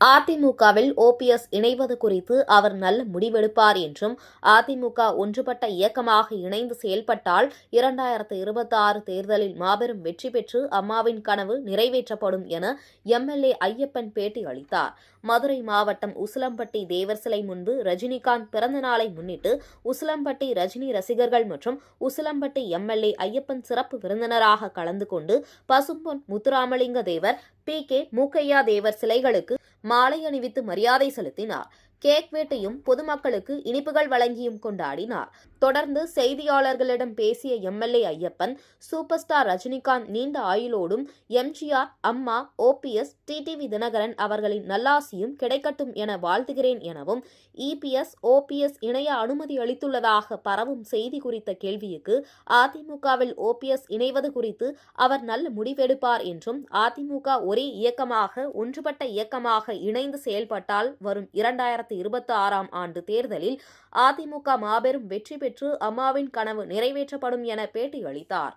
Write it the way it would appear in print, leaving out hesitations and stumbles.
அதிமுகவில் ஓபிஎஸ் இணைவது குறித்து அவர் நல்ல முடிவெடுப்பார் என்றும், அதிமுக ஒன்றுபட்ட இயக்கமாக இணைந்து செயல்பட்டால் 2026 தேர்தலில் மாபெரும் வெற்றி பெற்று அம்மாவின் கனவு நிறைவேற்றப்படும் என எம்எல்ஏ ஐயப்பன் பேட்டி அளித்தார். மதுரை மாவட்டம் உசிலம்பட்டி தேவர் சிலை முன்பு ரஜினிகாந்த் பிறந்த நாளை முன்னிட்டு உசிலம்பட்டி ரஜினி ரசிகர்கள் மற்றும் உசிலம்பட்டி எம்எல்ஏ ஐயப்பன் சிறப்பு விருந்தினராக கலந்து கொண்டு பசும்பொன் முத்துராமலிங்க தேவர், பி.கே. மூக்கையா தேவர் சிலைகளுக்கு மாலை அணிவித்து மரியாதை செலுத்தினார். கேக் வெட்டியும் பொதுமக்களுக்கு இனிப்புகள் வழங்கியும் கொண்டாடினார். தொடர்ந்து செய்தியாளர்களிடம் பேசிய MLA Ayyappan, super star Rajinikanth நீண்ட ஆயுளோடும் எம்ஜிஆர், அம்மா, ஓபிஎஸ், டிடிவி தினகரன் அவர்களின் நல்லாசியும் கிடைக்கட்டும் என வாழ்த்துகிறேன் எனவும், இபிஎஸ், ஓபிஎஸ் இணைய அனுமதி அளித்துள்ளதாக பரவும் செய்தி குறித்த கேள்விக்கு அதிமுகவில் ஓபிஎஸ் இணைவது குறித்து அவர் நல்ல முடிவெடுப்பார் என்றும், அதிமுக ஒரே இயக்கமாக ஒன்றுபட்ட இயக்கமாக இணைந்து செயல்பட்டால் வரும் 2026 ஆண்டு தேர்தலில் அதிமுக மாபெரும் வெற்றி பெற்று அம்மாவின் கனவு நிறைவேற்றப்படும் என பேட்டி அளித்தார்.